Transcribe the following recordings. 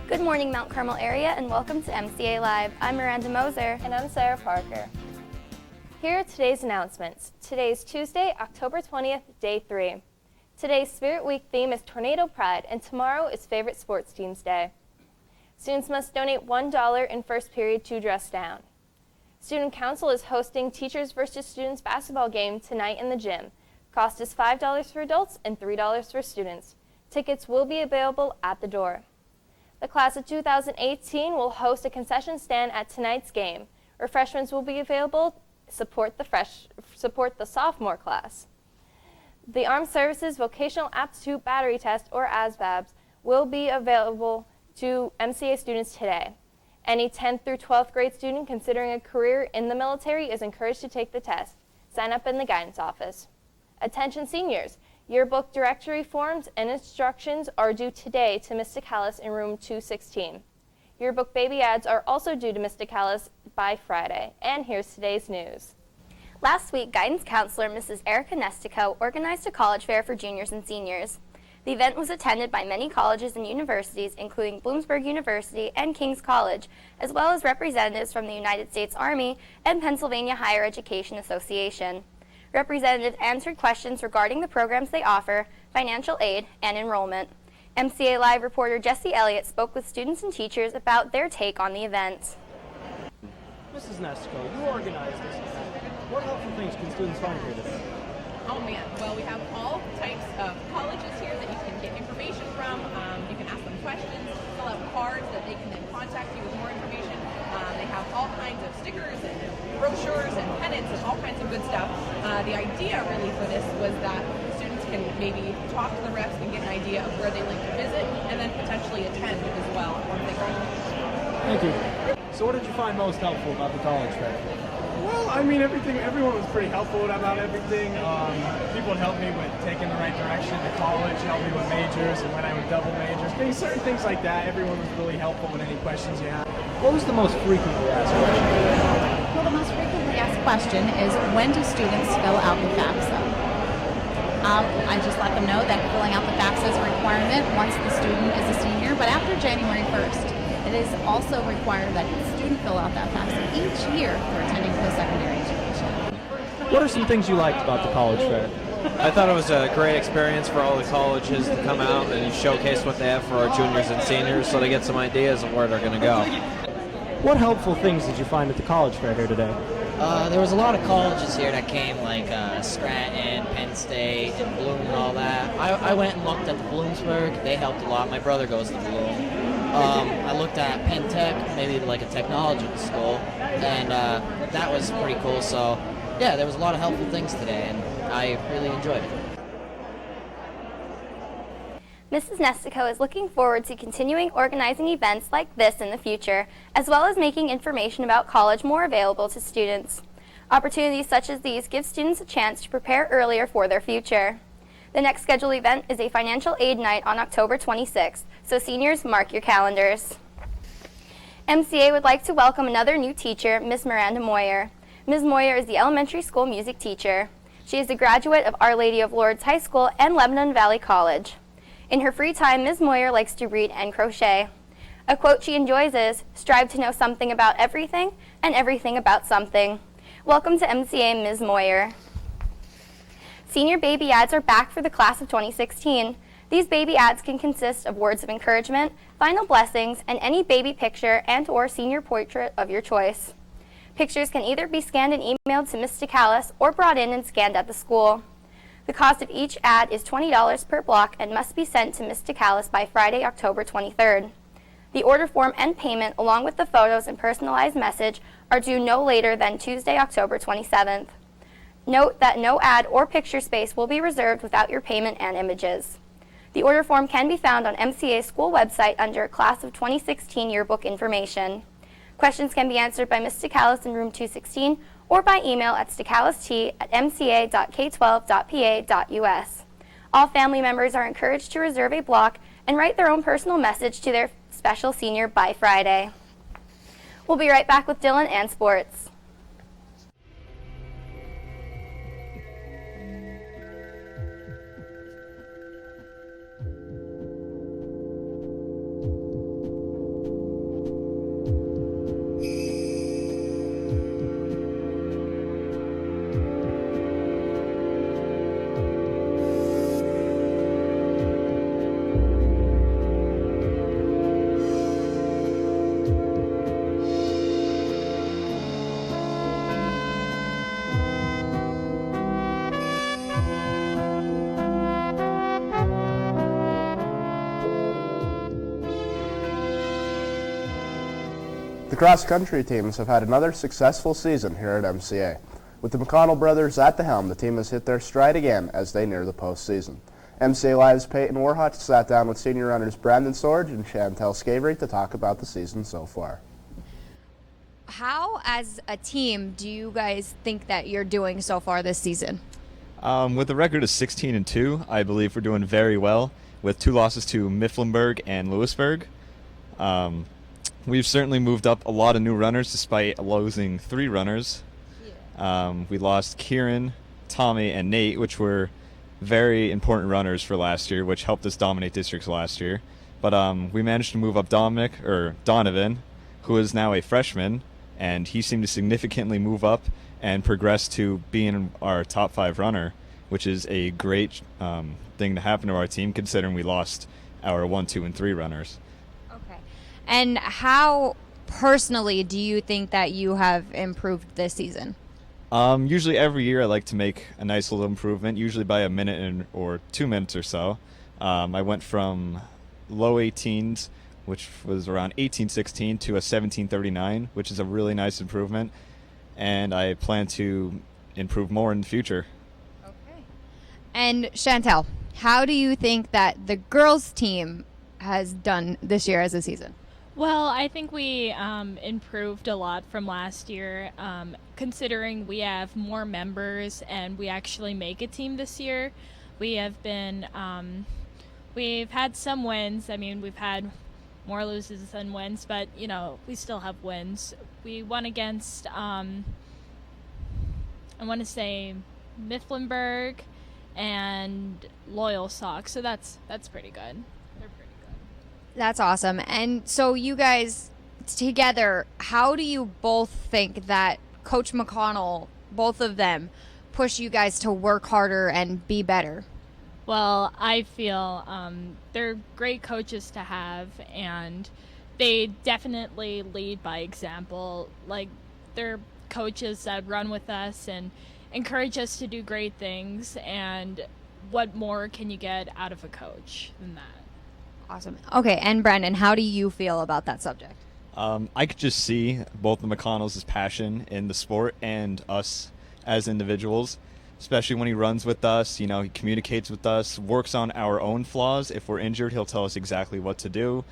Good morning, Mount Carmel area, and welcome to MCA Live. I'm Miranda Moser. And I'm Sarah Parker. Here are today's announcements. Today is Tuesday, October 20th, Day 3. Today's Spirit Week theme is Tornado Pride, and tomorrow is Favorite Sports Teams Day. Students must donate $1 in first period to dress down. Student Council is hosting Teachers vs. Students basketball game tonight in the gym. Cost is $5 for adults and $3 for students. Tickets will be available at the door. The class of 2018 will host a concession stand at tonight's game. Refreshments will be available. Support the sophomore class. The Armed Services Vocational Aptitude Battery Test, or ASVABs, will be available to MCA students today. Any 10th through 12th grade student considering a career in the military is encouraged to take the test. Sign up in the guidance office. Attention seniors. Yearbook directory forms and instructions are due today to Ms. DeCallis in room 216. Yearbook baby ads are also due to Ms. DeCallis by Friday. And here's today's news. Last week, guidance counselor Mrs. Erica Nestico organized a college fair for juniors and seniors. The event was attended by many colleges and universities, including Bloomsburg University and King's College, as well as representatives from the United States Army and Pennsylvania Higher Education Association. Representatives answered questions regarding the programs they offer, financial aid, and enrollment. MCA Live reporter Jesse Elliott spoke with students and teachers about their take on the event. Mrs. Nestico, you organized this event. What helpful things can students find here today? Oh man, well we have all types of colleges here that you can get information from. You can ask them questions, fill out cards that they can then contact you with more information. They have all kinds of stickers and brochures and pennants and all kinds of good stuff. The idea really for this was that students can maybe talk to the reps and get an idea of where they like to visit and then potentially attend as well once they graduate. Thank you. So what did you find most helpful about the college fair? Well, I mean, everyone was pretty helpful about everything. People would help me with taking the right direction to college, help me with majors and when I would double majors, certain things like that. Everyone was really helpful with any questions you had. What was the most frequently asked question? Well, the most frequently asked question is, when do students fill out the FAFSA? I just let them know that filling out the FAFSA is a requirement once the student is a senior, but after January 1st, it is also required that the student fill out that FAFSA each year for attending post-secondary education. What are some things you liked about the college fair? I thought it was a great experience for all the colleges to come out and showcase what they have for our juniors and seniors so they get some ideas of where they're going to go. What helpful things did you find at the college fair here today? There was a lot of colleges here that came, like Scranton, Penn State, and Bloom and all that. I went and looked at the Bloomsburg. They helped a lot. My brother goes to Bloom. I looked at Penn Tech, maybe like a technology school, and that was pretty cool. So, yeah, there was a lot of helpful things today, and I really enjoyed it. Mrs. Nestico is looking forward to continuing organizing events like this in the future, as well as making information about college more available to students. Opportunities such as these give students a chance to prepare earlier for their future. The next scheduled event is a financial aid night on October 26th, so seniors, mark your calendars. MCA would like to welcome another new teacher, Ms. Miranda Moyer. Ms. Moyer is the elementary school music teacher. She is a graduate of Our Lady of Lourdes High School and Lebanon Valley College. In her free time, Ms. Moyer likes to read and crochet. A quote she enjoys is, "Strive to know something about everything and everything about something." Welcome to MCA, Ms. Moyer. Senior baby ads are back for the class of 2016. These baby ads can consist of words of encouragement, final blessings, and any baby picture and/or senior portrait of your choice. Pictures can either be scanned and emailed to Ms. DeCallis or brought in and scanned at the school. The cost of each ad is $20 per block and must be sent to Ms. DeCallis by Friday, October 23rd. The order form and payment, along with the photos and personalized message, are due no later than Tuesday, October 27th. Note that no ad or picture space will be reserved without your payment and images. The order form can be found on MCA's school website under Class of 2016 Yearbook Information. Questions can be answered by Ms. DeCallis in room 216 or by email at stecallist@mca.k12.pa.us. All family members are encouraged to reserve a block and write their own personal message to their special senior by Friday. We'll be right back with Dylan and sports. The cross-country teams have had another successful season here at MCA. With the McConnell brothers at the helm, the team has hit their stride again as they near the postseason. MCA Live's Peyton Warhut sat down with senior runners Brandon Sorge and Chantel Scavery to talk about the season so far. How, as a team, do you guys think that you're doing so far this season? With a record of 16-2, I believe we're doing very well, with 2 losses to Mifflinburg and Lewisburg. We've certainly moved up a lot of new runners despite losing 3 runners. We lost Kieran, Tommy, and Nate, which were very important runners for last year, which helped us dominate districts last year. But we managed to move up Donovan, who is now a freshman, and he seemed to significantly move up and progress to being our top 5 runner, which is a great thing to happen to our team considering we lost our 1, 2, and 3 runners. Okay. And how personally do you think that you have improved this season? Usually every year I like to make a nice little improvement, usually by a minute or 2 minutes or so. I went from low 18s, which was around 18:16, to a 17:39, which is a really nice improvement, and I plan to improve more in the future. Okay. And Chantel, how do you think that the girls' team has done this year as a season? Well, I think we improved a lot from last year, considering we have more members and we actually make a team this year. We have been, we've had some wins. I mean, we've had more losses than wins, but, you know, we still have wins. We won against, I want to say, Mifflinburg and Loyal Sox, so that's pretty good. That's awesome. And so you guys together, how do you both think that Coach McConnell, both of them, push you guys to work harder and be better? Well, I feel they're great coaches to have, and they definitely lead by example. Like, they're coaches that run with us and encourage us to do great things, and what more can you get out of a coach than that? Awesome. Okay, and Brandon, how do you feel about that subject? I could just see both the McConnells' passion in the sport and us as individuals, especially when he runs with us. You know, he communicates with us, works on our own flaws. If we're injured, he'll tell us exactly what to do.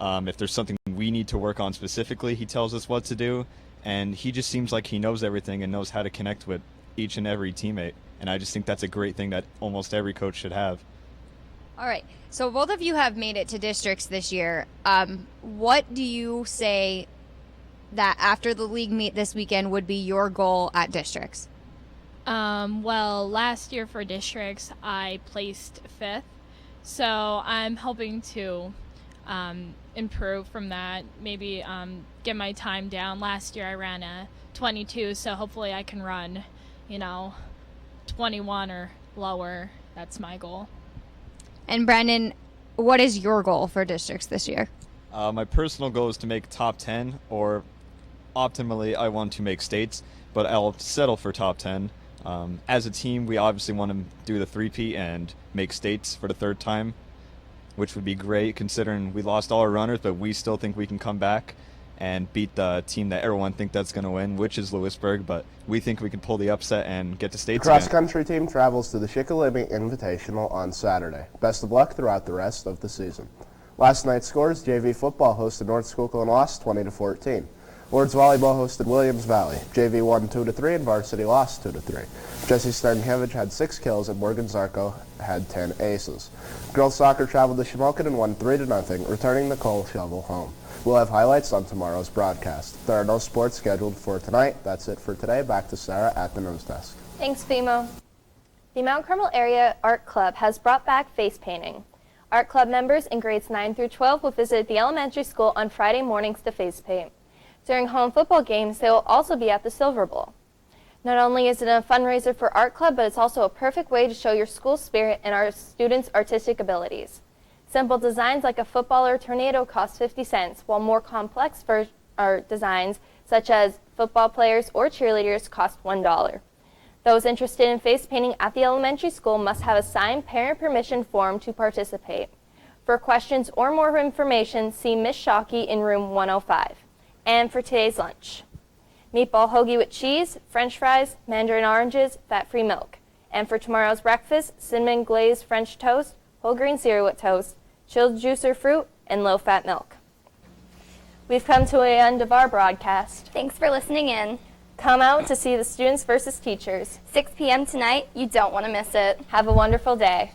If there's something we need to work on specifically, he tells us what to do. And he just seems like he knows everything and knows how to connect with each and every teammate. And I just think that's a great thing that almost every coach should have. All right. So both of you have made it to districts this year. What do you say that after the league meet this weekend would be your goal at districts? Well, last year for districts, I placed 5th. So I'm hoping to improve from that, maybe get my time down. Last year I ran a 22, so hopefully I can run, 21 or lower. That's my goal. And Brandon, what is your goal for districts this year? My personal goal is to make top 10, or optimally I want to make states, but I'll settle for top 10. As a team, we obviously want to do the three-peat and make states for the 3rd time, which would be great considering we lost all our runners, but we still think we can come back and beat the team that everyone thinks that's going to win, which is Lewisburg, but we think we can pull the upset and get to states The cross-country team travels to the Shikellamy Invitational on Saturday. Best of luck throughout the rest of the season. Last night's scores: JV football hosted North Schuylkill and lost 20-14. Lords volleyball hosted Williams Valley. JV won 2-3 and varsity lost 2-3. Jesse Starnkevich had 6 kills and Morgan Zarko had 10 aces. Girls soccer traveled to Shamokin and won 3-0, returning the coal shovel home. We'll have highlights on tomorrow's broadcast. There are no sports scheduled for tonight. That's it for today. Back to Sarah at the news desk. Thanks, Fimo. The Mount Carmel Area Art Club has brought back face painting. Art Club members in grades 9 through 12 will visit the elementary school on Friday mornings to face paint. During home football games, they will also be at the Silver Bowl. Not only is it a fundraiser for Art Club, but it's also a perfect way to show your school spirit and our students' artistic abilities. Simple designs like a football or tornado cost 50 cents, while more complex designs such as football players or cheerleaders cost $1. Those interested in face painting at the elementary school must have a signed parent permission form to participate. For questions or more information, see Ms. Shockey in room 105. And for today's lunch, meatball hoagie with cheese, french fries, mandarin oranges, fat-free milk. And for tomorrow's breakfast, cinnamon glazed French toast, whole grain cereal with toast, chilled juicer fruit, and low-fat milk. We've come to the end of our broadcast. Thanks for listening in. Come out to see the students versus teachers. 6 p.m. tonight. You don't want to miss it. Have a wonderful day.